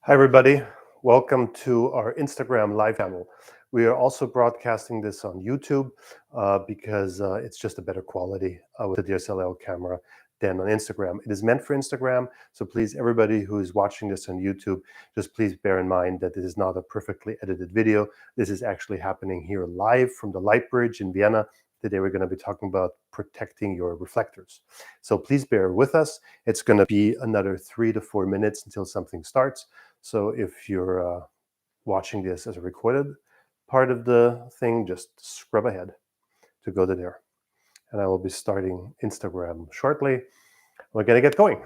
Hi, everybody. Welcome to our Instagram live channel. We are also broadcasting this on YouTube because it's just a better quality with the DSLR camera than on Instagram. It is meant for Instagram, so please, everybody who is watching this on YouTube, just please bear in mind that this is not a perfectly edited video. This is actually happening here live from the Light Bridge in Vienna. Today we're going to be talking about protecting your reflectors. So please bear with us. It's going to be another 3 to 4 minutes until something starts. So if you're watching this as a recorded part of the thing, just scrub ahead to go to there. And I will be starting Instagram shortly. We're going to get going.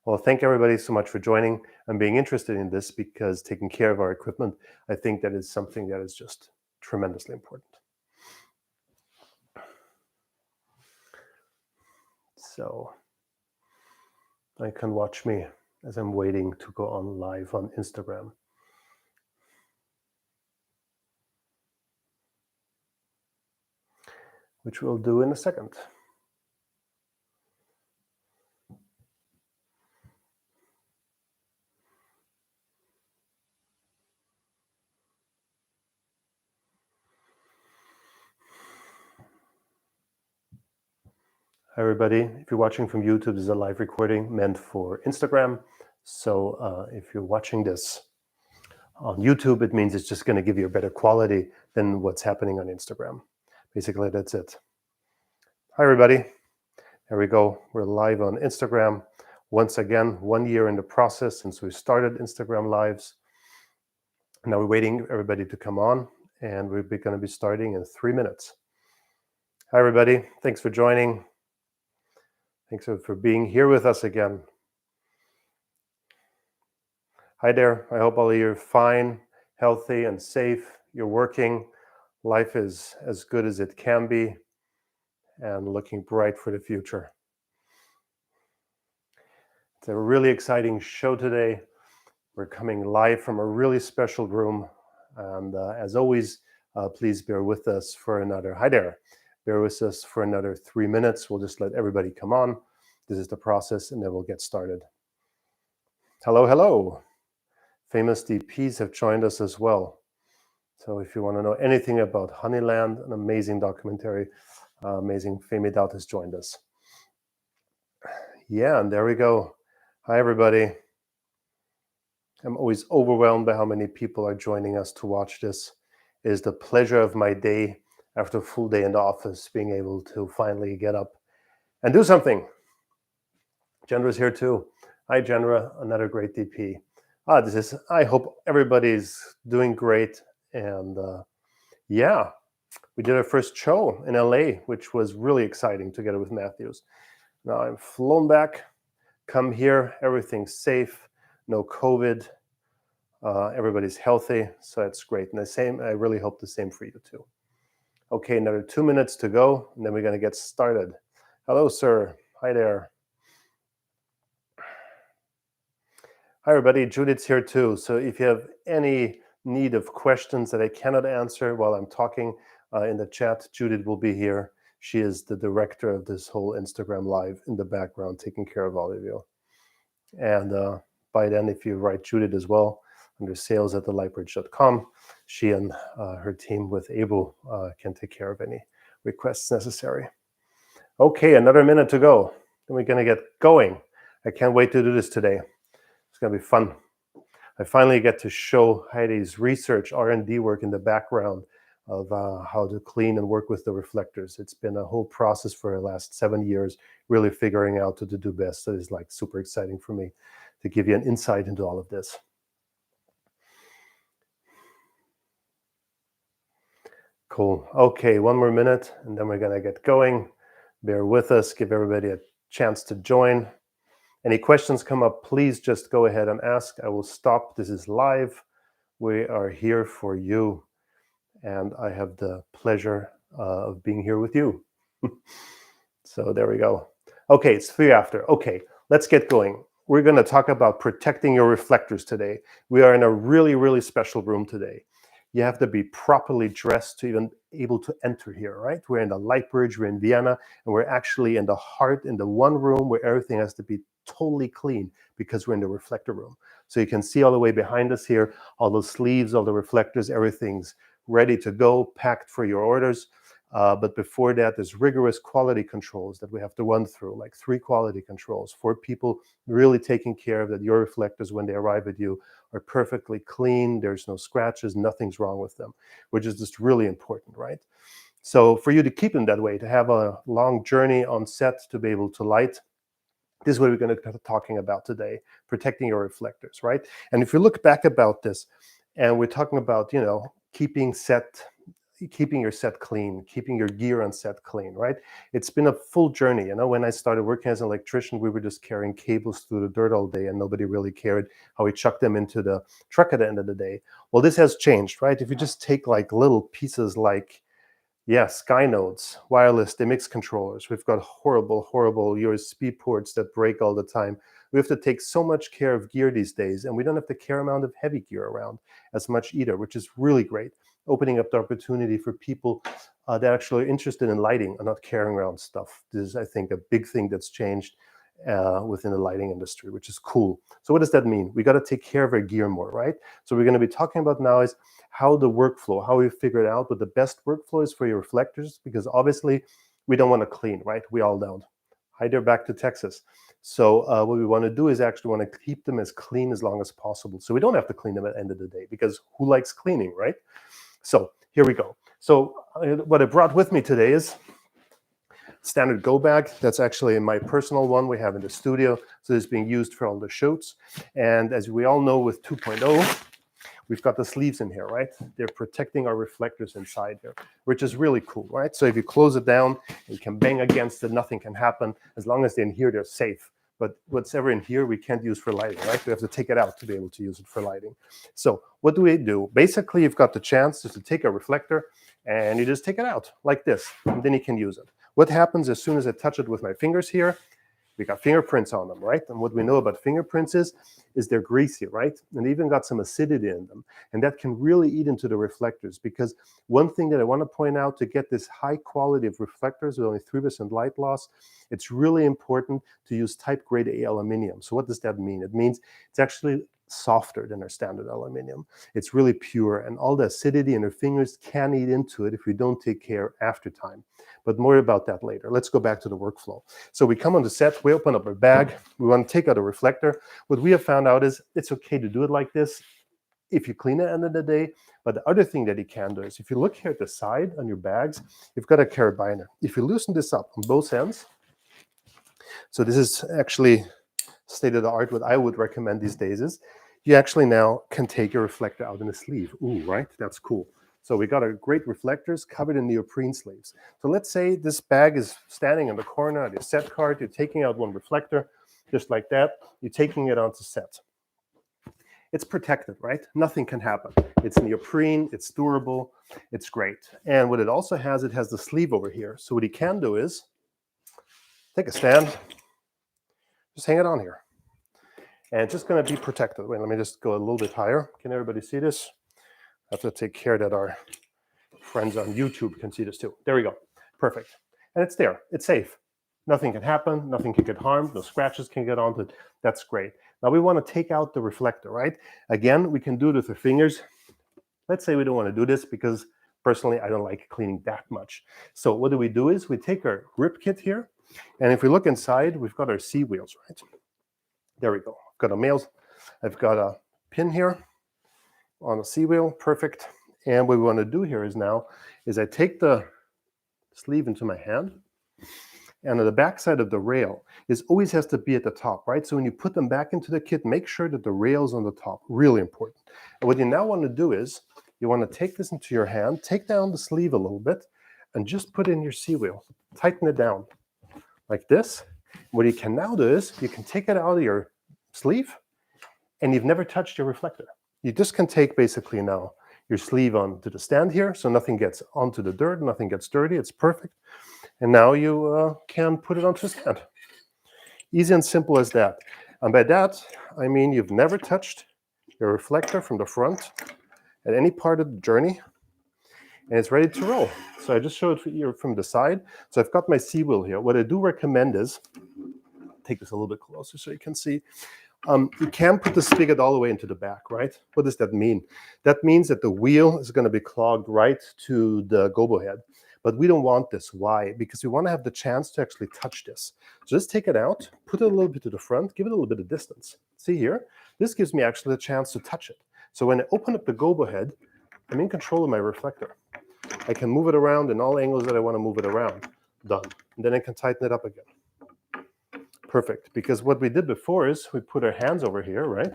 Well, thank everybody so much for joining and being interested in this, because taking care of our equipment, I think that is something that is just tremendously important. So I can watch me as I'm waiting to go on live on Instagram. Which we'll do in a second. Hi, everybody. If you're watching from YouTube, this is a live recording meant for Instagram. So if you're watching this on YouTube, it means it's just going to give you a better quality than what's happening on Instagram. Basically, that's it. Hi, everybody. There we go. We're live on Instagram. Once again, 1 year in the process since we started Instagram Lives. Now we're waiting for everybody to come on, and we're going to be starting in 3 minutes. Hi, everybody. Thanks for joining. Thanks for being here with us again. Hi there. I hope all of you are fine, healthy, and safe. You're working. Life is as good as it can be and looking bright for the future. It's a really exciting show today. We're coming live from a really special room. And as always, please bear with us for another, hi there, bear with us for another 3 minutes. We'll just let everybody come on. This is the process, and then we'll get started. Hello, hello. Famous DPs have joined us as well. So if you want to know anything about Honeyland, an amazing documentary, amazing Femi Doubt has joined us. Yeah, and there we go. Hi, everybody. I'm always overwhelmed by how many people are joining us to watch this. It is the pleasure of my day after a full day in the office, being able to finally get up and do something. Jendra's here too. Hi, Jendra, another great DP. I hope everybody's doing great. And yeah, we did our first show in LA, which was really exciting, together with Matthews. Now I'm flown back, come here, everything's safe, no COVID, everybody's healthy, so that's great. And I really hope the same for you too. Okay, another 2 minutes to go, and then we're gonna get started. Hello, sir. Hi there. Hi, everybody. Judith's here too. So if you have any need of questions that I cannot answer while I'm talking in the chat, Judith will be here. She is the director of this whole Instagram Live in the background, taking care of all of you. And by then, if you write Judith as well, under sales@thelightbridge.com, she and her team with Abel can take care of any requests necessary. Okay, another minute to go. Then we're going to get going. I can't wait to do this today. It's going to be fun. I finally get to show Heidi's research, R&D work in the background of how to clean and work with the reflectors. It's been a whole process for the last 7 years, really figuring out what to do best. That is like super exciting for me to give you an insight into all of this. Cool. Okay, 1 more minute, and then we're going to get going. Bear with us, give everybody a chance to join. Any questions come up, please just go ahead and ask. I will stop. This is live. We are here for you, and I have the pleasure of being here with you. So there we go. Okay, it's 3 after. Okay, let's get going. We're going to talk about protecting your reflectors today. We are in a really, really special room today. you have to be properly dressed to even able to enter here, right? We're in the light bridge, we're in Vienna, and we're actually in the heart, in the one room where everything has to be totally clean because we're in the reflector room. So you can see all the way behind us here, all the sleeves, all the reflectors, everything's ready to go, packed for your orders. But before that, there's rigorous quality controls that we have to run through, like 3 quality controls for people really taking care of that your reflectors, when they arrive at you, are perfectly clean. There's no scratches, nothing's wrong with them, which is just really important, right? So for you to keep them that way, to have a long journey on set, to be able to light, this is what we're going to be talking about today, protecting your reflectors, right? And if you look back about this, and we're talking about, keeping your set clean, keeping your gear on set clean, right? It's been a full journey. When I started working as an electrician, we were just carrying cables through the dirt all day and nobody really cared how we chucked them into the truck at the end of the day. Well, this has changed, right? If you just take like little pieces like, Sky nodes, wireless DMX controllers. We've got horrible USB ports that break all the time. We have to take so much care of gear these days, and we don't have the care amount of heavy gear around as much either, which is really great, opening up the opportunity for people that actually are interested in lighting and not carrying around stuff. This is, I think, a big thing that's changed within the lighting industry, which is cool. So what does that mean? We got to take care of our gear more, right? So we're going to be talking about now is how the workflow, how we figured out what the best workflow is for your reflectors, because obviously we don't want to clean, right? We all don't. Hi there, back to Texas. So what we want to do is actually want to keep them as clean as long as possible. So we don't have to clean them at the end of the day, because who likes cleaning, right? So here we go. So what I brought with me today is standard go bag. That's actually my personal one we have in the studio. So it's being used for all the shoots. And as we all know with 2.0, we've got the sleeves in here, right? They're protecting our reflectors inside here, which is really cool, right? So if you close it down, you can bang against it, nothing can happen. As long as they're in here, they're safe. But what's ever in here, we can't use for lighting, right? We have to take it out to be able to use it for lighting. So what do we do? Basically, you've got the chance just to take a reflector and you just take it out like this, and then you can use it. What happens as soon as I touch it with my fingers here? We got fingerprints on them, right? And what we know about fingerprints is they're greasy, right? And they even got some acidity in them. And that can really eat into the reflectors, because one thing that I want to point out, to get this high quality of reflectors with only 3% light loss, it's really important to use type grade A aluminum. So what does that mean? It means it's actually softer than our standard aluminum. It's really pure, and all the acidity in our fingers can eat into it if we don't take care after time. But more about that later. Let's go back to the workflow. So we come on the set, we open up our bag, we want to take out a reflector. What we have found out is it's okay to do it like this if you clean it at the end of the day. But the other thing that you can do is, if you look here at the side on your bags, you've got a carabiner. If you loosen this up on both ends, so this is actually state of the art, what I would recommend these days is, you actually now can take your reflector out in a sleeve. Ooh, right? That's cool. So we got our great reflectors covered in neoprene sleeves. So let's say this bag is standing in the corner of your set card. You're taking out one reflector, just like that. You're taking it onto set. It's protected, right? Nothing can happen. It's neoprene, it's durable, it's great. And what it also has, it has the sleeve over here. So what you can do is take a stand, just hang it on here. And it's just going to be protected. Wait, let me just go a little bit higher. Can everybody see this? I have to take care that our friends on YouTube can see this too. There we go. Perfect. And it's there. It's safe. Nothing can happen. Nothing can get harmed. No scratches can get onto it. That's great. Now we want to take out the reflector, right? Again, we can do it with our fingers. Let's say we don't want to do this because personally, I don't like cleaning that much. So what do? Is we take our grip kit here. And if we look inside, we've got our C wheels, right? There we go. I've got I've got a pin here on the C wheel. Perfect. And what we want to do here is I take the sleeve into my hand, and on the back side of the rail always has to be at the top, right? So when you put them back into the kit, make sure that the rail's on the top. Really important. And what you now want to do is you want to take this into your hand, take down the sleeve a little bit, and just put in your C wheel. Tighten it down like this. What you can now do is you can take it out of your sleeve, and you've never touched your reflector. You just can take basically now your sleeve onto the stand here, so nothing gets onto the dirt, nothing gets dirty. It's perfect. And now you can put it onto the stand. Easy and simple as that. And by that, I mean you've never touched your reflector from the front, at any part of the journey, and it's ready to roll. So I just showed you from the side. So I've got my C wheel here. What I do recommend is, take this a little bit closer so you can see, you can put the spigot all the way into the back, right? What does that mean? That means that the wheel is going to be clogged right to the gobo head. But we don't want this. Why? Because we want to have the chance to actually touch this. So just take it out, put it a little bit to the front, give it a little bit of distance. See here? This gives me actually a chance to touch it. So when I open up the gobo head, I'm in control of my reflector. I can move it around in all angles that I want to move it around. Done. And then I can tighten it up again. Perfect. Because what we did before is we put our hands over here, right?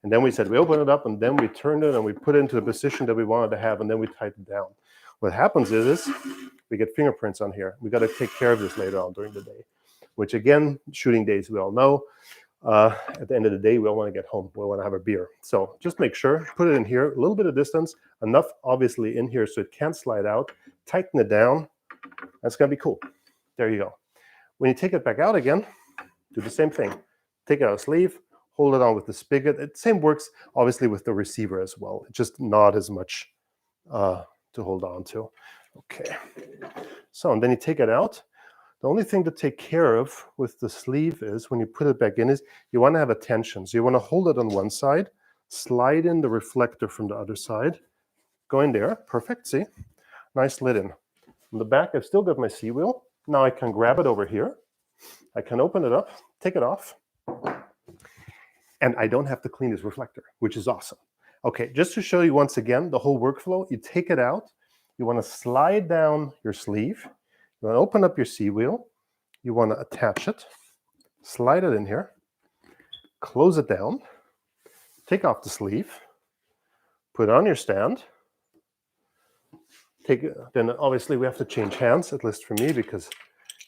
And then we said we open it up, and then we turned it and we put it into the position that we wanted to have, and then we tighten it down. What happens is we get fingerprints on here. We got to take care of this later on during the day, which again, shooting days, we all know. At the end of the day, we all want to get home. We want to have a beer. So just make sure, put it in here, a little bit of distance, enough obviously in here so it can't slide out. Tighten it down. That's going to be cool. There you go. When you take it back out again, do the same thing. Take out a sleeve, hold it on with the spigot. It same works obviously with the receiver as well. It's just not as much to hold on to. Okay. So, and then you take it out. The only thing to take care of with the sleeve is when you put it back in is you want to have a tension. So you want to hold it on one side, slide in the reflector from the other side, go in there. Perfect. See? Nice lid in. On the back, I've still got my C wheel. Now I can grab it over here. I can open it up, take it off, and I don't have to clean this reflector, which is awesome. Okay, just to show you once again the whole workflow, you take it out, you want to slide down your sleeve, you want to open up your C wheel, you want to attach it, slide it in here, close it down, take off the sleeve, put it on your stand, then obviously we have to change hands, at least for me, because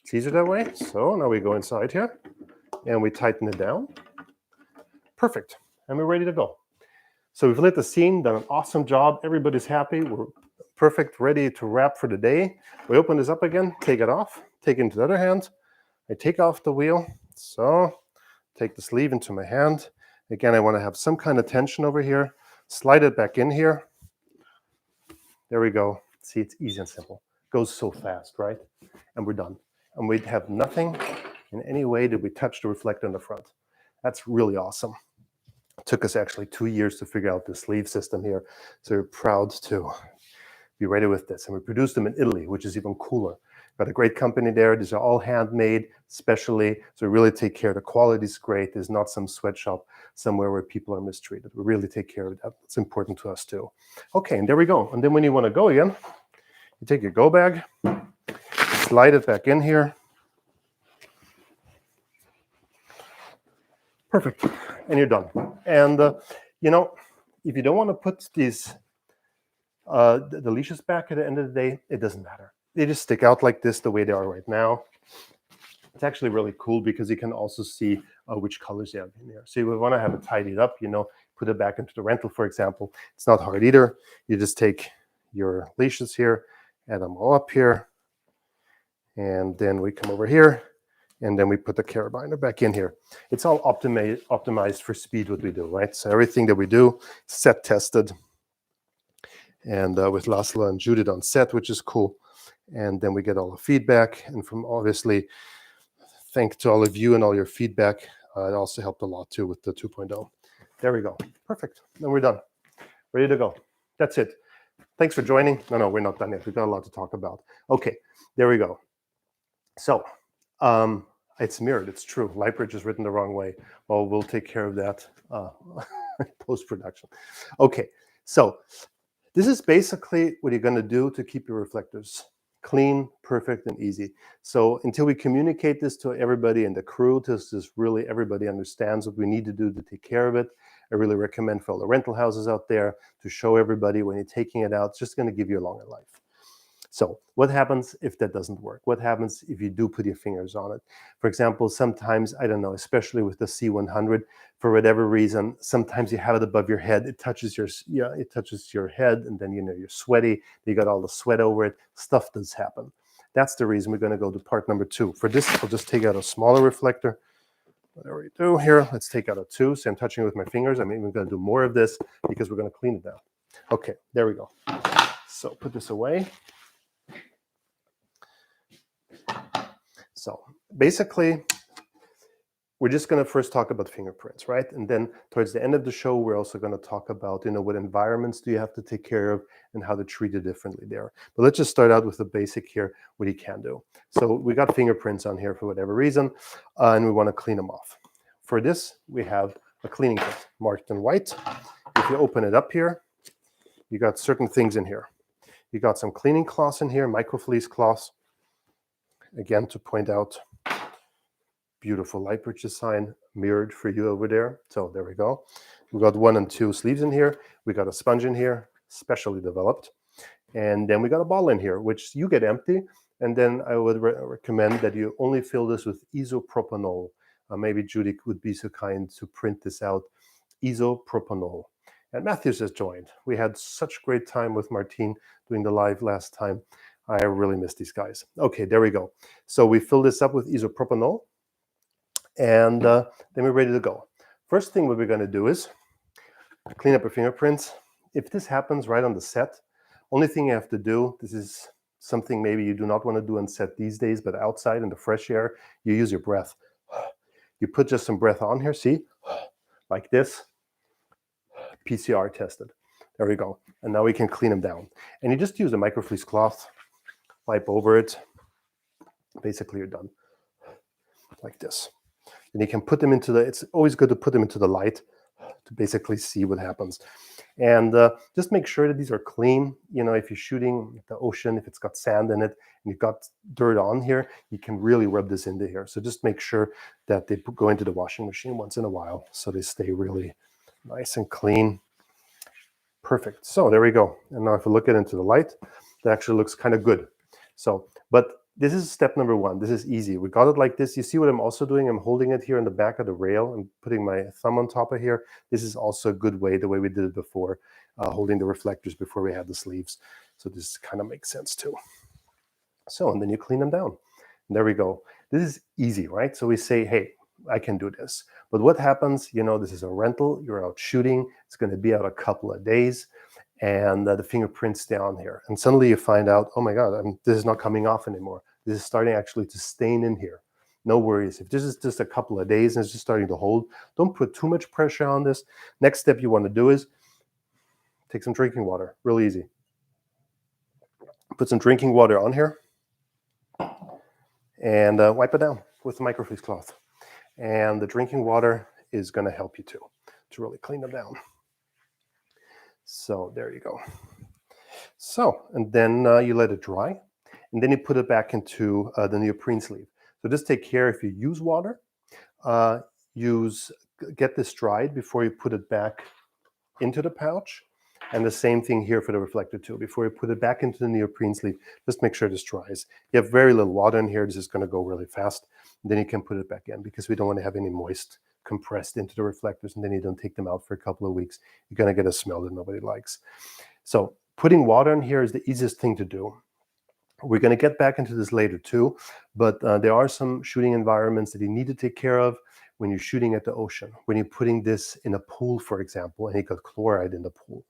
it's easier that way. So now we go inside here and we tighten it down. Perfect. And we're ready to go. So we've lit the scene, done an awesome job. Everybody's happy. We're perfect, ready to wrap for the day. We open this up again, take it off, take it into the other hand. I take off the wheel. So take the sleeve into my hand. Again, I want to have some kind of tension over here. Slide it back in here. There we go. See, it's easy and simple. Goes so fast, right? And we're done. And we have nothing in any way did we touch the reflector in the front. That's really awesome. It took us actually 2 years to figure out the sleeve system here. So we're proud to be ready with this. And we produced them in Italy, which is even cooler. Got a great company there. These are all handmade, specially. So we really take care. The quality is great. There's not some sweatshop somewhere where people are mistreated. We really take care of that. It's important to us too. Okay, and there we go. And then when you want to go again, you take your go bag, slide it back in here. Perfect. And you're done. And, you know, if you don't want to put these, the leashes back at the end of the day, it doesn't matter. They just stick out like this the way they are right now. It's actually really cool because you can also see which colors you have in there. So you would want to have it tidied up, you know, put it back into the rental, for example. It's not hard either. You just take your leashes here, add them all up here, and then we come over here, and then we put the carabiner back in here. It's all optimized for speed, what we do, right? So everything that we do, set tested, and with Laszlo and Judith on set, which is cool. And then we get all the feedback, and from obviously, thanks to all of you and all your feedback. It also helped a lot too with the 2.0. There we go. Perfect. And we're done. Ready to go. That's it. Thanks for joining. No, we're not done yet. We've got a lot to talk about. Okay, there we go. So, it's mirrored. It's true. Lightbridge is written the wrong way. Well, we'll take care of that post-production. Okay, so this is basically what you're going to do to keep your reflectors clean, perfect, and easy. So until we communicate this to everybody in the crew, this is really everybody understands what we need to do to take care of it. I really recommend for all the rental houses out there to show everybody when you're taking it out. It's just going to give you a longer life. So what happens if that doesn't work? What happens if you do put your fingers on it? For example, sometimes, I don't know, especially with the C100, for whatever reason, sometimes you have it above your head, it touches your head, and then you're sweaty, you got all the sweat over it, stuff does happen. That's the reason we're going to go to part number 2. For this, I'll just take out a smaller reflector. Whatever we do here, let's take out a 2. So I'm touching it with my fingers. I'm even going to do more of this because we're going to clean it down. Okay, there we go. So put this away. So basically, we're just going to first talk about fingerprints, right? And then towards the end of the show, we're also going to talk about, what environments do you have to take care of and how to treat it differently there. But let's just start out with the basic here, what you can do. So we got fingerprints on here for whatever reason, and we want to clean them off. For this, we have a cleaning kit marked in white. If you open it up here, you got certain things in here. You got some cleaning cloths in here, microfleece cloths. Again, to point out, beautiful light purchase sign mirrored for you over there. So there we go. We got 1 and 2 sleeves in here. We got a sponge in here, specially developed. And then we got a bottle in here, which you get empty. And then I would recommend that you only fill this with isopropanol. Maybe Judy would be so kind to print this out, isopropanol. And Matthews has joined. We had such great time with Martine doing the live last time. I really miss these guys. Okay, there we go. So we fill this up with isopropanol. And then we're ready to go. First thing what we're going to do is clean up your fingerprints. If this happens right on the set, only thing you have to do, this is something maybe you do not want to do on set these days, but outside in the fresh air, you use your breath. You put just some breath on here, see? Like this. PCR tested. There we go. And now we can clean them down. And you just use a microfleece cloth, wipe over it. Basically, you're done. Like this. And you can put them into it's always good to put them into the light to basically see what happens. And just make sure that these are clean. If you're shooting at the ocean, if it's got sand in it and you've got dirt on here, you can really rub this into here. So just make sure that they go into the washing machine once in a while so they stay really nice and clean. Perfect. So there we go. And now if we look at it into the light, that actually looks kind of good. So, but this is step number 1. This is easy. We got it like this. You see what I'm also doing? I'm holding it here in the back of the rail and putting my thumb on top of here. This is also a good way, the way we did it before, holding the reflectors before we had the sleeves. So this kind of makes sense too. So, and then you clean them down. And there we go. This is easy, right? So we say, hey, I can do this. But what happens, this is a rental. You're out shooting. It's going to be out a couple of days. And the fingerprints down here. And suddenly you find out, oh my God, this is not coming off anymore. This is starting actually to stain in here. No worries. If this is just a couple of days and it's just starting to hold, don't put too much pressure on this. Next step you want to do is take some drinking water. Real easy. Put some drinking water on here and wipe it down with the microfleece cloth. And the drinking water is going to help you too, to really clean them down. So there you go. So, and then you let it dry, and then you put it back into the neoprene sleeve. So just take care, if you use water, get this dried before you put it back into the pouch. And the same thing here for the reflector too. Before you put it back into the neoprene sleeve, just make sure this dries. You have very little water in here. This is going to go really fast. And then you can put it back in because we don't want to have any moist compressed into the reflectors, and then you don't take them out for a couple of weeks. You're going to get a smell that nobody likes. So putting water in here is the easiest thing to do. We're going to get back into this later too, but there are some shooting environments that you need to take care of when you're shooting at the ocean. When you're putting this in a pool, for example, and you got chloride in the pool.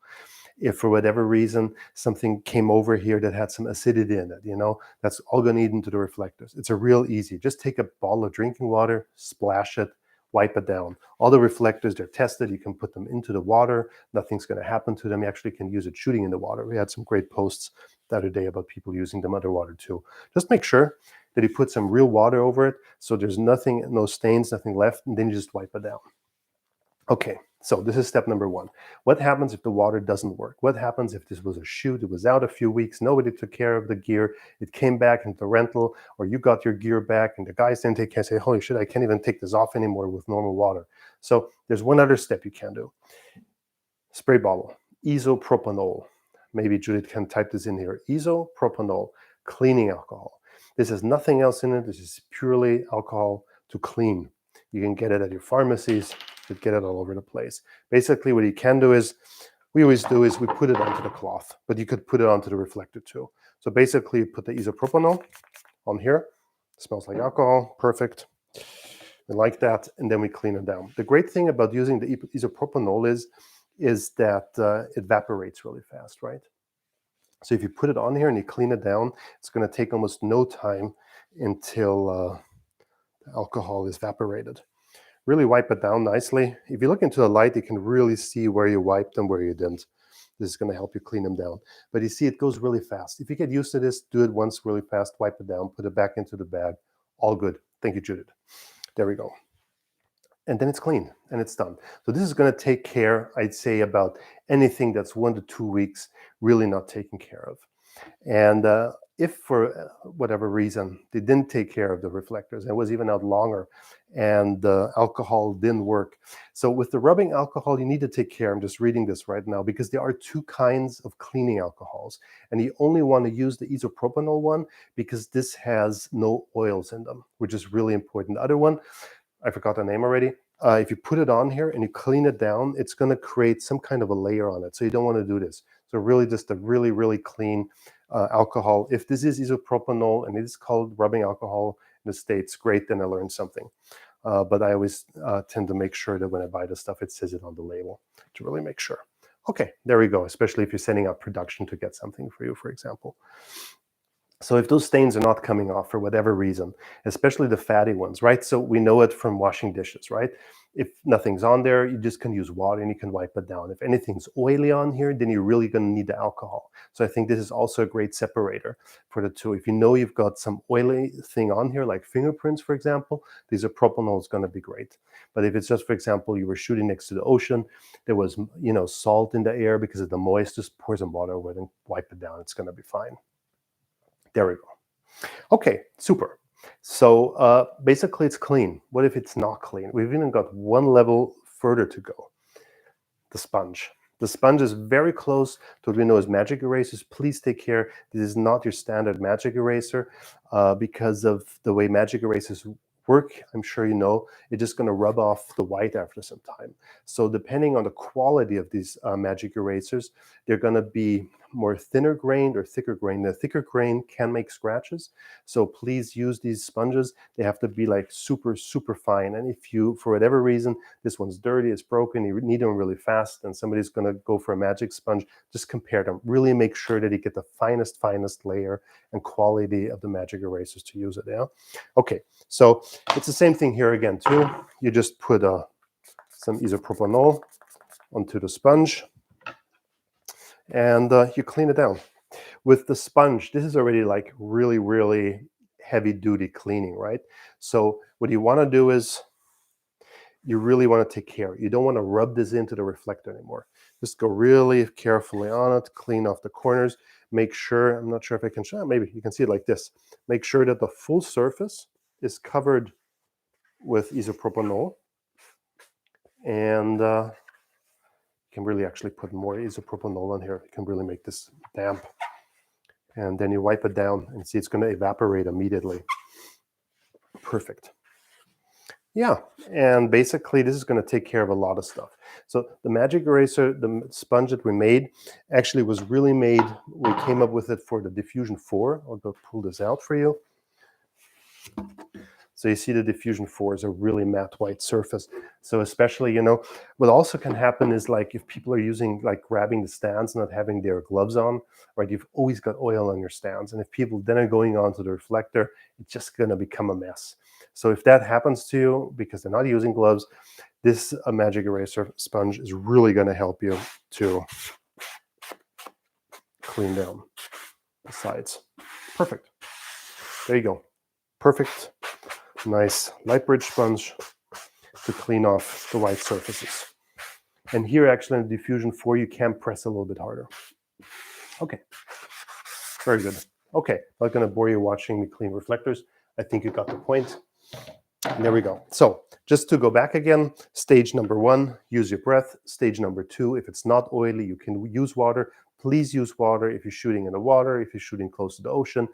If for whatever reason something came over here that had some acidity in it, that's all going to eat into the reflectors. It's a real easy. Just take a bottle of drinking water, splash it, wipe it down. All the reflectors, they're tested. You can put them into the water. Nothing's going to happen to them. You actually can use it shooting in the water. We had some great posts the other day about people using them underwater too. Just make sure that you put some real water over it so there's nothing, no stains, nothing left, and then you just wipe it down. Okay, so this is step number 1. What happens if the water doesn't work? What happens if this was a shoot, it was out a few weeks, nobody took care of the gear, it came back into rental, or you got your gear back and the guys didn't take care and say, holy shit, I can't even take this off anymore with normal water. So there's one other step you can do. Spray bottle, isopropanol. Maybe Judith can type this in here. Isopropanol, cleaning alcohol. This has nothing else in it. This is purely alcohol to clean. You can get it at your pharmacies. You get it all over the place. Basically, what you can do is, we put it onto the cloth, but you could put it onto the reflector too. So basically, you put the isopropanol on here. It smells like alcohol. Perfect. We like that, and then we clean it down. The great thing about using the isopropanol is is that it evaporates really fast, right? So if you put it on here and you clean it down, it's going to take almost no time until the alcohol is evaporated. Really wipe it down nicely. If you look into the light, you can really see where you wiped and where you didn't. This is going to help you clean them down. But you see, it goes really fast. If you get used to this, do it once really fast, wipe it down, put it back into the bag. All good. Thank you, Judith. There we go. And then it's clean and it's done. So this is going to take care, I'd say, about anything that's 1 to 2 weeks really not taken care of. And if for whatever reason they didn't take care of the reflectors, it was even out longer, and the alcohol didn't work. So with the rubbing alcohol, you need to take care. I'm just reading this right now because there are 2 kinds of cleaning alcohols, and you only want to use the isopropanol one because this has no oils in them, which is really important. The other one, I forgot the name already. If you put it on here and you clean it down, it's going to create some kind of a layer on it. So you don't want to do this. So really just a really, really clean alcohol. If this is isopropanol and it is called rubbing alcohol in the States, great, then I learned something. But I always tend to make sure that when I buy the stuff, it says it on the label to really make sure. Okay, there we go, especially if you're sending out production to get something for you, for example. So if those stains are not coming off for whatever reason, especially the fatty ones, right? So we know it from washing dishes, right? If nothing's on there, you just can use water and you can wipe it down. If anything's oily on here, then you're really going to need the alcohol. So I think this is also a great separator for the two. If you know you've got some oily thing on here, like fingerprints, for example, these are propanol is going to be great. But if it's just, for example, you were shooting next to the ocean, there was, salt in the air because of the moist, just pour some water over it and wipe it down. It's going to be fine. There we go. Okay, super. So basically it's clean. What if it's not clean? We've even got one level further to go. The sponge. The sponge is very close to what we know as magic erasers. Please take care. This is not your standard magic eraser because of the way magic erasers work. I'm sure you know, it's just going to rub off the white after some time. So depending on the quality of these magic erasers, they're going to be more thinner grained or thicker grained. The thicker grain can make scratches. So please use these sponges. They have to be like super, super fine. And if you, for whatever reason, this one's dirty, it's broken, you need them really fast, and somebody's going to go for a magic sponge, just compare them. Really make sure that you get the finest layer and quality of the magic erasers to use it. Yeah. Okay. So it's the same thing here again too. You just put some isopropanol onto the sponge and you clean it down. With the sponge, this is already like really, really heavy duty cleaning, right? So what you want to do is you really want to take care. You don't want to rub this into the reflector anymore. Just go really carefully on it, clean off the corners, make sure, I'm not sure if I can show, maybe you can see it like this. Make sure that the full surface is covered with isopropanol, and you can really actually put more isopropanol on here. You can really make this damp. And then you wipe it down and see it's going to evaporate immediately. Perfect. Yeah, and basically this is going to take care of a lot of stuff. So the magic eraser, the sponge that we made, actually was really made, we came up with it for the Diffusion 4. I'll go pull this out for you. So you see the Diffusion 4 is a really matte white surface. So especially, what also can happen is like if people are using, like grabbing the stands, not having their gloves on, right? You've always got oil on your stands. And if people then are going on to the reflector, it's just going to become a mess. So if that happens to you because they're not using gloves, this magic eraser sponge is really going to help you to clean down the sides. Perfect. There you go. Perfect. Nice light bridge sponge to clean off the white surfaces. And here actually in the Diffusion 4, you can press a little bit harder. Okay, very good. Okay, I'm not going to bore you watching me clean reflectors. I think you got the point. And there we go. So just to go back again, stage number 1, use your breath. Stage number 2, if it's not oily, you can use water. Please use water if you're shooting in the water, if you're shooting close to the ocean.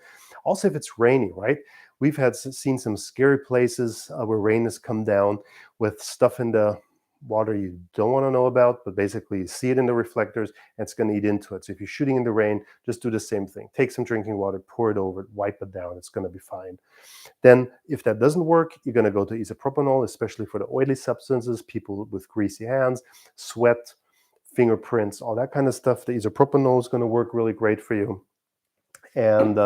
Also, if it's rainy, right? We've seen some scary places where rain has come down with stuff in the water you don't want to know about, but basically you see it in the reflectors and it's going to eat into it. So if you're shooting in the rain, just do the same thing. Take some drinking water, pour it over it, wipe it down. It's going to be fine. Then if that doesn't work, you're going to go to isopropanol, especially for the oily substances, people with greasy hands, sweat, fingerprints, all that kind of stuff. The isopropanol is going to work really great for you. And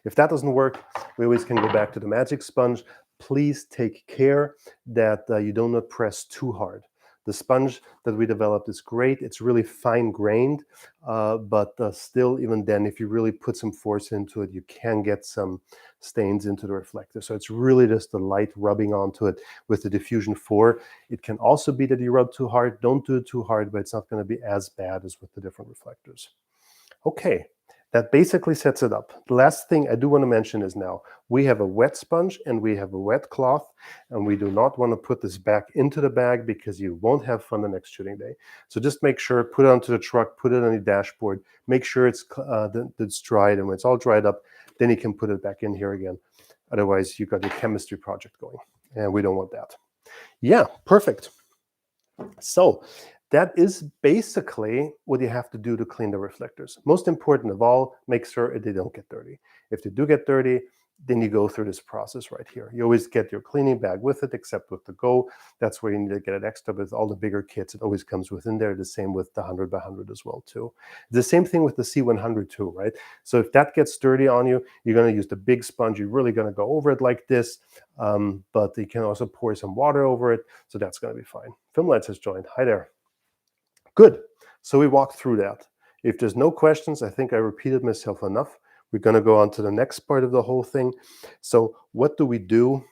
if that doesn't work, we always can go back to the magic sponge. Please take care that you do not press too hard. The sponge that we developed is great. It's really fine grained, but still, even then, if you really put some force into it, you can get some stains into the reflector. So it's really just the light rubbing onto it with the diffusion 4. It can also be that you rub too hard. Don't do it too hard, but it's not going to be as bad as with the different reflectors. Okay. That basically sets it up. The last thing I do want to mention is now we have a wet sponge and we have a wet cloth, and we do not want to put this back into the bag because you won't have fun the next shooting day. So just make sure, put it onto the truck, put it on your dashboard, make sure it's dried, and when it's all dried up, then you can put it back in here again. Otherwise, you've got your chemistry project going, and we don't want that. Yeah, perfect. So that is basically what you have to do to clean the reflectors. Most important of all, make sure they don't get dirty. If they do get dirty, then you go through this process right here. You always get your cleaning bag with it, except with the Go. That's where you need to get it extra. With all the bigger kits, it always comes within there. The same with the 100 by 100 as well too. The same thing with the C100 too, right? So if that gets dirty on you, you're going to use the big sponge. You're really going to go over it like this, but you can also pour some water over it. So that's going to be fine. Filmlights has joined. Hi there. Good. So we walked through that. If there's no questions, I think I repeated myself enough. We're going to go on to the next part of the whole thing. So what do we do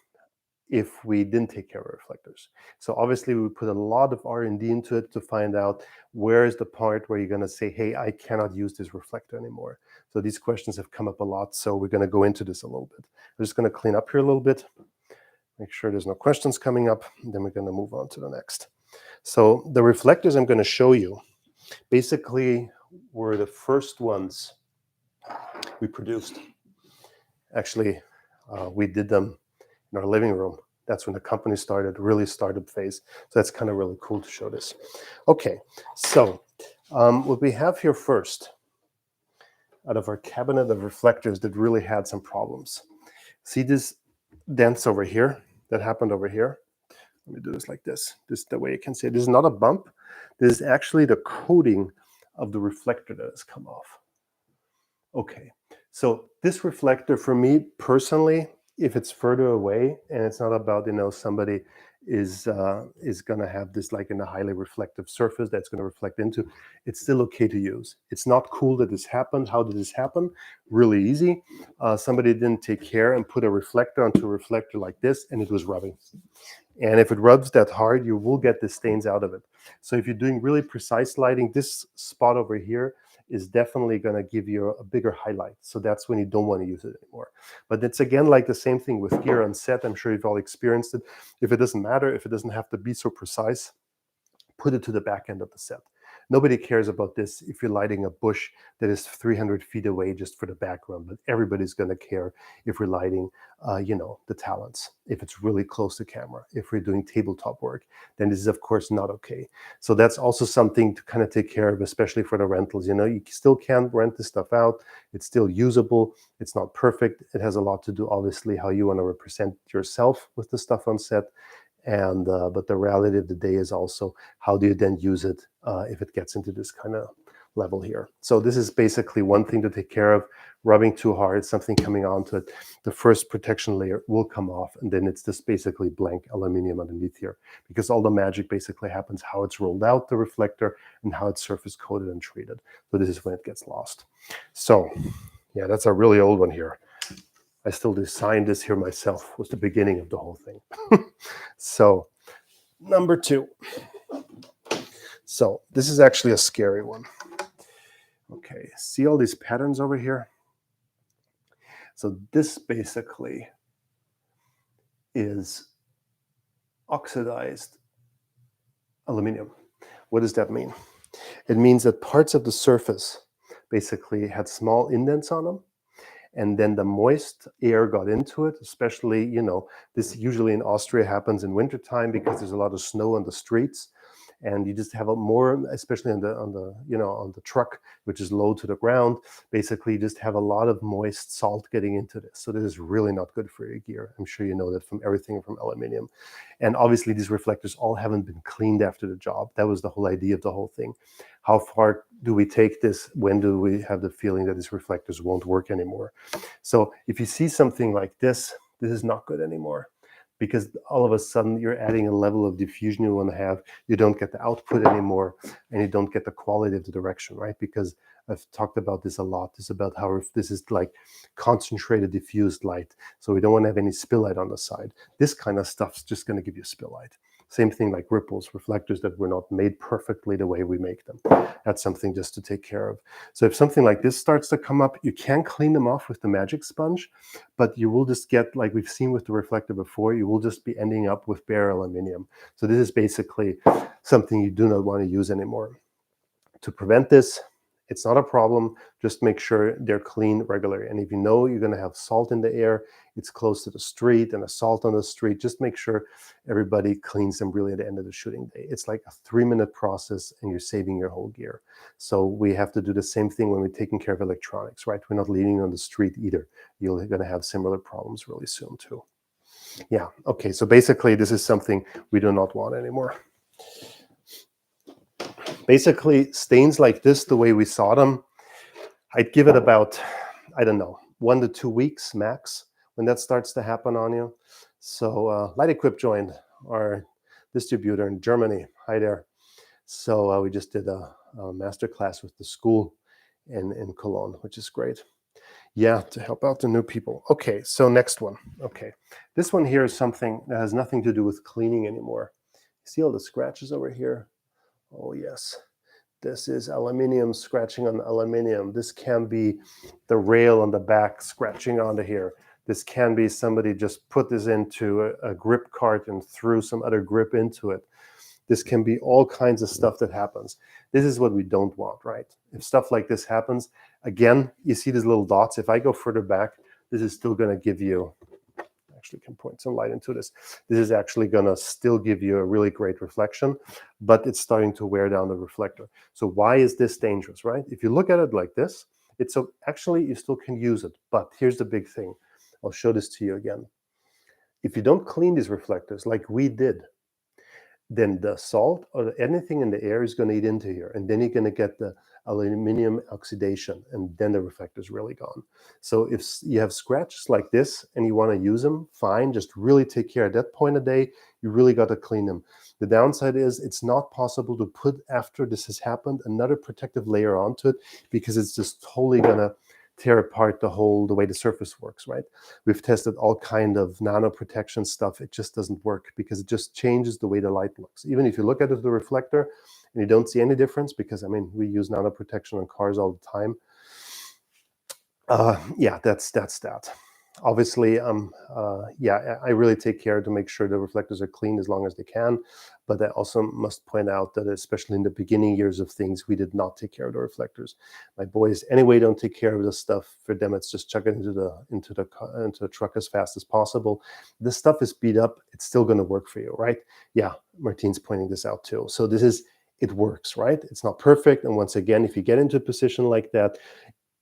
if we didn't take care of our reflectors? So obviously we put a lot of R&D into it to find out where is the part where you're going to say, hey, I cannot use this reflector anymore. So these questions have come up a lot. So we're going to go into this a little bit. I'm just going to clean up here a little bit, make sure there's no questions coming up, and then we're going to move on to the next. So the reflectors I'm going to show you basically were the first ones we produced. Actually, we did them in our living room. That's when the company started, really startup phase. So that's kind of really cool to show this. Okay, so what we have here first, out of our cabinet of reflectors that really had some problems. See this dents over here that happened over here? Let me do this like this. This is the way you can see it. This is not a bump. This is actually the coating of the reflector that has come off. Okay, so this reflector for me personally, if it's further away and it's not about, somebody is going to have this like in a highly reflective surface that's going to reflect into, it's still okay to use. It's not cool that this happened. How did this happen? Really easy. Somebody didn't take care and put a reflector onto a reflector like this, and it was rubbing. And if it rubs that hard, you will get the stains out of it. So if you're doing really precise lighting, this spot over here is definitely going to give you a bigger highlight. So that's when you don't want to use it anymore. But it's again like the same thing with gear on set. I'm sure you've all experienced it. If it doesn't matter, if it doesn't have to be so precise, put it to the back end of the set. Nobody cares about this if you're lighting a bush that is 300 feet away just for the background, but everybody's going to care if we're lighting, the talents, if it's really close to camera. If we're doing tabletop work, then this is, of course, not okay. So that's also something to kind of take care of, especially for the rentals. You still can rent this stuff out. It's still usable. It's not perfect. It has a lot to do, obviously, how you want to represent yourself with the stuff on set. And but the reality of the day is also how do you then use it if it gets into this kind of level here. So this is basically one thing to take care of. Rubbing too hard, something coming onto it, the first protection layer will come off, and then it's just basically blank aluminum underneath here, because all the magic basically happens how it's rolled out, the reflector, and how it's surface coated and treated. So this is when it gets lost. So yeah, that's a really old one here. I still designed this here myself, was the beginning of the whole thing. So number 2. So this is actually a scary one. Okay, see all these patterns over here? So this basically is oxidized aluminum. What does that mean? It means that parts of the surface basically had small indents on them, and then the moist air got into it, especially, this usually in Austria happens in wintertime because there's a lot of snow on the streets. and you just have a more, especially on the truck, which is low to the ground, basically you just have a lot of moist salt getting into this. So this is really not good for your gear. I'm sure you know that from everything from aluminum. And obviously these reflectors all haven't been cleaned after the job. That was the whole idea of the whole thing. How far do we take this? When do we have the feeling that these reflectors won't work anymore? So if you see something like this is not good anymore, because all of a sudden you're adding a level of diffusion you want to have. You don't get the output anymore, and you don't get the quality of the direction, right? Because I've talked about this a lot. It's about how if this is like concentrated diffused light, so we don't want to have any spill light on the side. This kind of stuff's just going to give you spill light. Same thing like ripples, reflectors that were not made perfectly the way we make them. That's something just to take care of. So if something like this starts to come up, you can clean them off with the magic sponge, but you will just get, like we've seen with the reflector before, you will just be ending up with bare aluminum. So this is basically something you do not want to use anymore. To prevent this, it's not a problem. Just make sure they're clean regularly. And if you know you're going to have salt in the air, it's close to the street and a salt on the street, just make sure everybody cleans them really at the end of the shooting day. It's like a 3-minute process and you're saving your whole gear. So we have to do the same thing when we're taking care of electronics, right? We're not leaving on the street either. You're going to have similar problems really soon too. Yeah, okay, so basically this is something we do not want anymore. Basically, stains like this, the way we saw them, I'd give it about, I don't know, 1 to 2 weeks max when that starts to happen on you. So Light Equip joined our distributor in Germany. Hi there. So we just did a master class with the school in Cologne, which is great. Yeah, to help out the new people. Okay, so next one. Okay, this one here is something that has nothing to do with cleaning anymore. See all the scratches over here? Oh yes, this is aluminum scratching on aluminum. This can be the rail on the back scratching onto here. This can be somebody just put this into a grip cart and threw some other grip into it. This can be all kinds of stuff that happens. This is what we don't want, right? If stuff like this happens, again, you see these little dots. If I go further back, this is still going to give you, actually can point some light into this. This is actually going to still give you a really great reflection, but it's starting to wear down the reflector. So why is this dangerous, right? If you look at it like this, it's actually you still can use it, but here's the big thing. I'll show this to you again. If you don't clean these reflectors like we did, then the salt or anything in the air is going to eat into here, and then you're going to get the aluminum oxidation, and then the reflector is really gone. So if you have scratches like this and you want to use them, fine, just really take care. At that point of day, you really got to clean them. The downside is it's not possible to put, after this has happened, another protective layer onto it, because it's just totally going to tear apart the way the surface works, right? We've tested all kind of nano protection stuff. It just doesn't work because it just changes the way the light looks. Even if you look at the reflector and you don't see any difference, because I mean, we use nano protection on cars all the time. Yeah, that's that. Obviously, yeah, I really take care to make sure the reflectors are clean as long as they can. But I also must point out that especially in the beginning years of things, we did not take care of the reflectors. My boys anyway don't take care of this stuff. For them, it's just chuck it into the truck as fast as possible. This stuff is beat up. It's still going to work for you, right? Yeah, Martine's pointing this out too. So it works, right? It's not perfect. And once again, if you get into a position like that,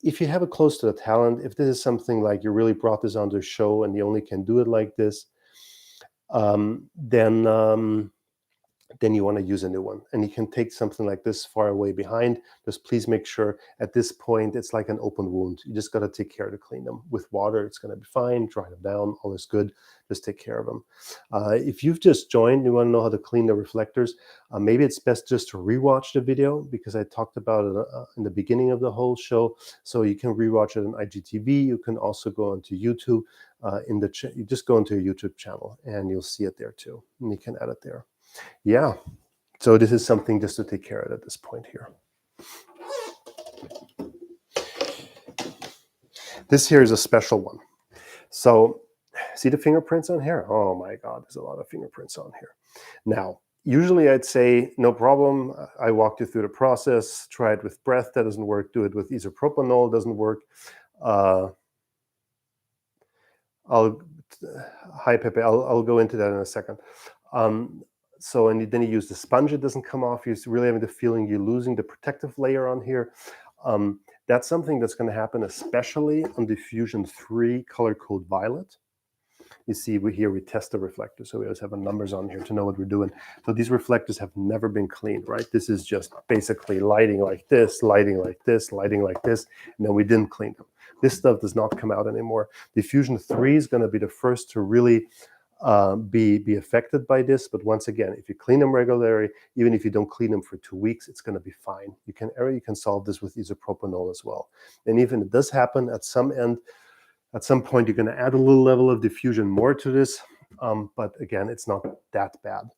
if you have it close to the talent, if this is something like you really brought this onto a show and you only can do it like this, then you want to use a new one. And you can take something like this far away behind. Just please make sure at this point, it's like an open wound. You just got to take care to clean them. With water, it's going to be fine. Dry them down, all is good. Just take care of them. If you've just joined, you want to know how to clean the reflectors, maybe it's best just to rewatch the video, because I talked about it in the beginning of the whole show. So you can rewatch it on IGTV. You can also go onto YouTube. You just go into your YouTube channel and you'll see it there too. And you can add it there. Yeah, so this is something just to take care of at this point here. This here is a special one. So see the fingerprints on here? Oh my God, there's a lot of fingerprints on here. Now, usually I'd say, no problem. I walked you through the process. Try it with breath. That doesn't work. Do it with isopropanol. Doesn't work. Hi, Pepe. I'll go into that in a second. So, and then you use the sponge, it doesn't come off. You're really having the feeling you're losing the protective layer on here. That's something that's going to happen, especially on diffusion 3 color code violet. You see, we test the reflector, so we always have our numbers on here to know what we're doing. So these reflectors have never been cleaned, right? This is just basically lighting like this, lighting like this, lighting like this, and then we didn't clean them. This stuff does not come out anymore. Diffusion 3 is going to be the first to really be affected by this. But once again, if you clean them regularly, even if you don't clean them for 2 weeks, it's going to be fine. You can solve this with isopropanol as well. And even it does happen at some point, you're going to add a little level of diffusion more to this. But again, it's not that bad.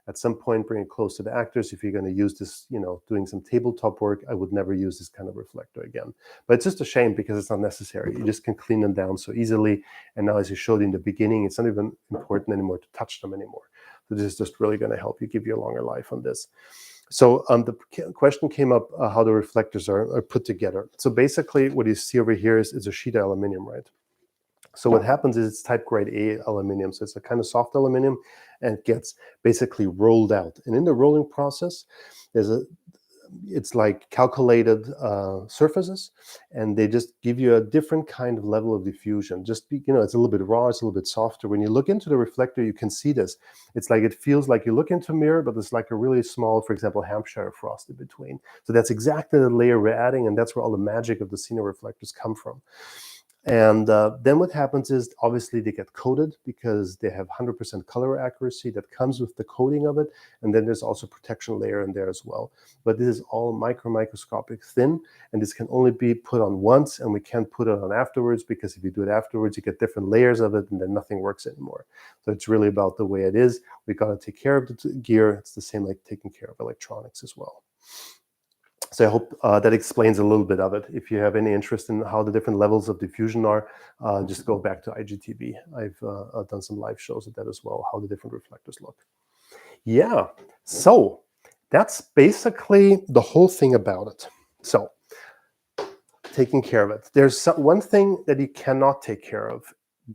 At some point, bring it close to the actors. If you're going to use this, doing some tabletop work, I would never use this kind of reflector again. But it's just a shame because it's not necessary. You just can clean them down so easily. And now, as you showed in the beginning, it's not even important anymore to touch them anymore. So this is just really going to help you, give you a longer life on this. So the question came up how the reflectors are put together. So basically, what you see over here is a sheet of aluminum, right? So what happens is it's type grade A aluminum. So it's a kind of soft aluminum, and it gets basically rolled out. And in the rolling process, it's like calculated surfaces, and they just give you a different kind of level of diffusion. It's a little bit raw, it's a little bit softer. When you look into the reflector, you can see this. It's like, it feels like you look into a mirror, but there's like a really small, for example, Hampshire frost in between. So that's exactly the layer we're adding, and that's where all the magic of the Cine reflectors come from. And then what happens is, obviously, they get coated because they have 100% color accuracy that comes with the coating of it. And then there's also protection layer in there as well. But this is all microscopic thin, and this can only be put on once, and we can't put it on afterwards, because if you do it afterwards, you get different layers of it, and then nothing works anymore. So it's really about the way it is. We got to take care of the gear. It's the same like taking care of electronics as well. So I hope that explains a little bit of it. If you have any interest in how the different levels of diffusion are, just go back to IGTV. I've done some live shows of that as well, how the different reflectors look. Yeah, so that's basically the whole thing about it. So taking care of it. There's one thing that you cannot take care of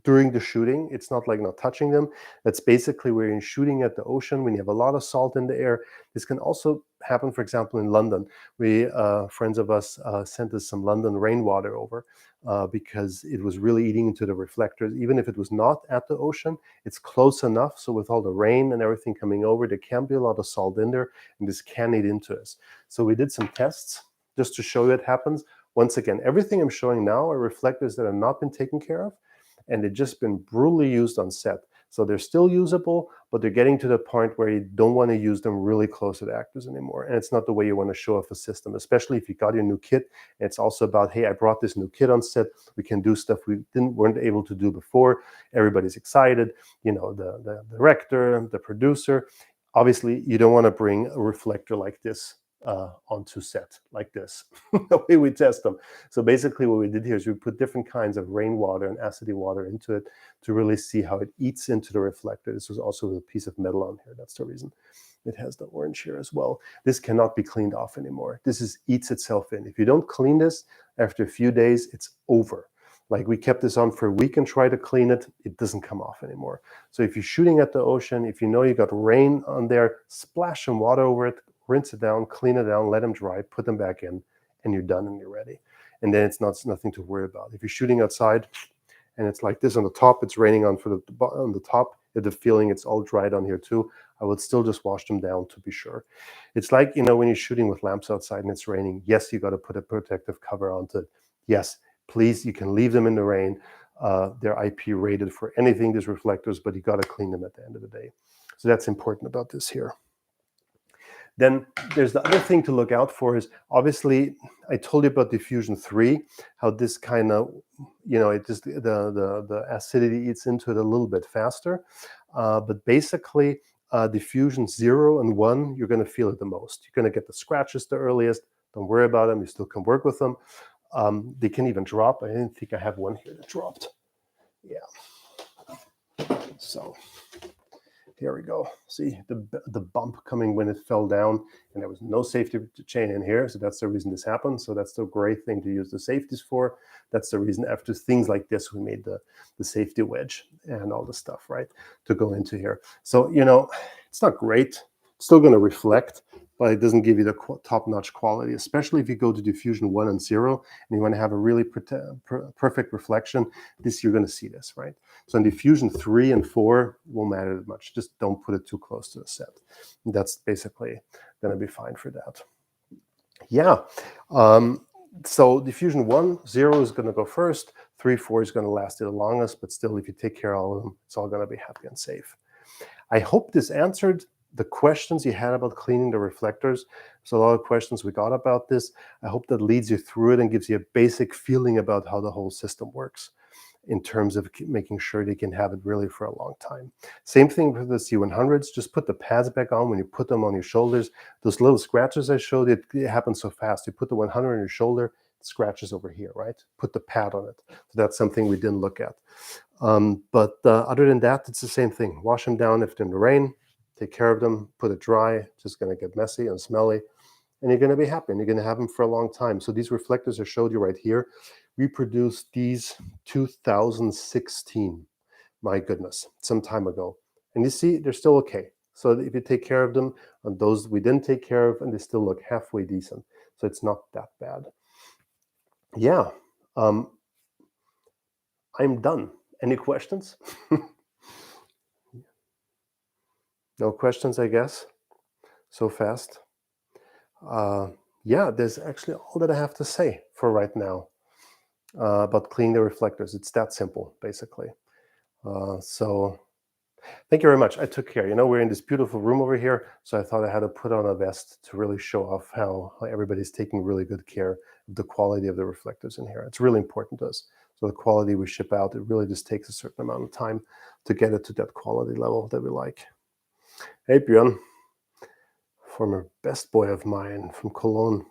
during the shooting. It's not like not touching them. That's basically where you're shooting at the ocean, when you have a lot of salt in the air. This can also happen, for example, in London. Friends of us sent us some London rainwater over because it was really eating into the reflectors. Even if it was not at the ocean, it's close enough. So with all the rain and everything coming over, there can be a lot of salt in there, and this can eat into us. So we did some tests just to show you it happens. Once again, everything I'm showing now are reflectors that have not been taken care of, and they've just been brutally used on set. So they're still usable, but they're getting to the point where you don't want to use them really close to the actors anymore. And it's not the way you want to show off a system, especially if you got your new kit. And it's also about, hey, I brought this new kit on set. We can do stuff we weren't able to do before. Everybody's excited. The director, the producer. Obviously, you don't want to bring a reflector like this onto set like this, the way we test them. So basically what we did here is we put different kinds of rainwater and acidy water into it to really see how it eats into the reflector. This was also with a piece of metal on here. That's the reason it has the orange here as well. This cannot be cleaned off anymore. This eats itself in. If you don't clean this, after a few days, it's over. Like, we kept this on for a week and tried to clean it. It doesn't come off anymore. So if you're shooting at the ocean, if you know you got rain on there, splash some water over it, rinse it down, clean it down, let them dry, put them back in, and you're done and you're ready. And then it's nothing to worry about. If you're shooting outside and it's like this on the top, it's raining on the top, you have the feeling it's all dried on here too, I would still just wash them down to be sure. It's like, when you're shooting with lamps outside and it's raining, yes, you got to put a protective cover onto it. Yes, please, you can leave them in the rain. They're IP rated for anything, these reflectors, but you got to clean them at the end of the day. So that's important about this here. Then there's the other thing to look out for is, obviously, I told you about diffusion 3, how this kind of, it just, the acidity eats into it a little bit faster. But basically, diffusion 0 and 1, you're going to feel it the most. You're going to get the scratches the earliest. Don't worry about them. You still can work with them. They can even drop. I didn't think I have one here that dropped. Yeah. So Here we go. See the bump coming when it fell down, and there was no safety chain in here. So that's the reason this happened. So that's the great thing to use the safeties for. That's the reason after things like this, we made the safety wedge and all the stuff, right, to go into here. So, it's not great. It's still going to reflect, but it doesn't give you the top-notch quality, especially if you go to diffusion 1 and 0 and you want to have a really perfect reflection. You're going to see this, right? So in diffusion 3 and 4 won't matter that much. Just don't put it too close to the set. That's basically going to be fine for that. Yeah. So diffusion 1, 0 is going to go first. 3, 4 is going to last the longest, but still, if you take care of all of them, it's all going to be happy and safe. I hope this answered the questions you had about cleaning the reflectors. There's a lot of questions we got about this. I hope that leads you through it and gives you a basic feeling about how the whole system works in terms of making sure they can have it really for a long time. Same thing with the C100s. Just put the pads back on when you put them on your shoulders. Those little scratches I showed, it happens so fast. You put the 100 on your shoulder, it scratches over here, right? Put the pad on it. So that's something we didn't look at. But other than that, it's the same thing. Wash them down if they're in the rain. Take care of them, put it dry. It's just going to get messy and smelly, and you're going to be happy, and you're going to have them for a long time. So these reflectors I showed you right here, we produced these 2016. My goodness, some time ago. And you see, they're still okay. So if you take care of them, and those we didn't take care of, and they still look halfway decent. So it's not that bad. Yeah, I'm done. Any questions? No questions, I guess. So fast. Yeah, there's actually all that I have to say for right now about cleaning the reflectors. It's that simple, basically. So thank you very much. I took care. We're in this beautiful room over here, so I thought I had to put on a vest to really show off how everybody's taking really good care of the quality of the reflectors in here. It's really important to us. So the quality we ship out, it really just takes a certain amount of time to get it to that quality level that we like. Hey, Björn. Former best boy of mine from Cologne.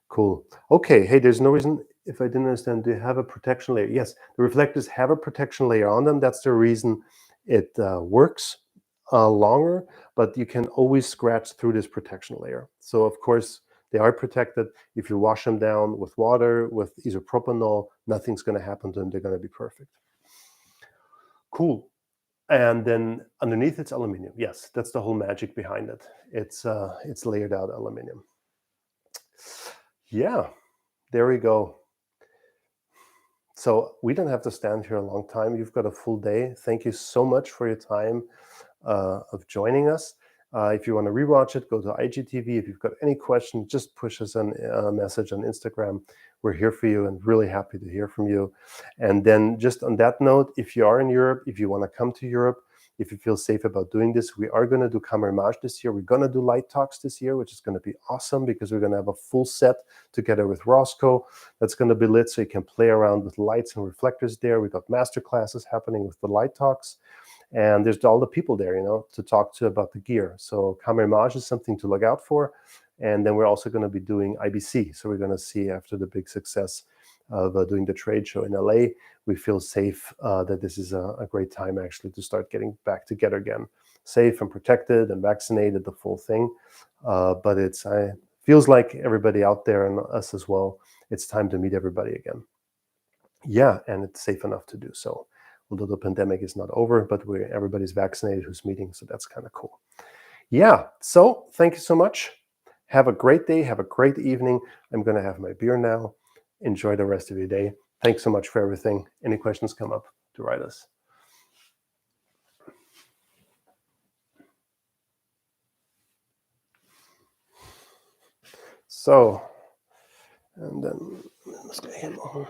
Cool. Okay. Hey, there's no reason, if I didn't understand, do you have a protection layer? Yes, the reflectors have a protection layer on them. That's the reason it works longer, but you can always scratch through this protection layer. So of course, they are protected. If you wash them down with water, with isopropanol, nothing's going to happen to them. They're going to be perfect. Cool. And then underneath it's aluminum. Yes, that's the whole magic behind it. It's layered out aluminum. Yeah, there we go. So we don't have to stand here a long time. You've got a full day. Thank you so much for your time of joining us. If you want to rewatch it, go to IGTV. If you've got any questions, just push us a message on Instagram. We're here for you and really happy to hear from you. And then just on that note, if you are in Europe, if you want to come to Europe, if you feel safe about doing this, we are going to do Camarmage this year. We're going to do light talks this year, which is going to be awesome because we're going to have a full set together with Roscoe that's going to be lit so you can play around with lights and reflectors there. We've got master classes happening with the light talks. And there's all the people there, to talk to about the gear. So Camarmage is something to look out for. And then we're also going to be doing IBC. So we're going to see, after the big success of doing the trade show in LA, we feel safe that this is a great time actually to start getting back together again. Safe and protected and vaccinated, the full thing. But it feels like everybody out there and us as well, it's time to meet everybody again. Yeah, and it's safe enough to do so. Although the pandemic is not over, but everybody's vaccinated who's meeting, so that's kind of cool. Yeah, so thank you so much. Have a great day. Have a great evening. I'm going to have my beer now. Enjoy the rest of your day. Thanks so much for everything. Any questions come up, to write us. So, and then let's get him on.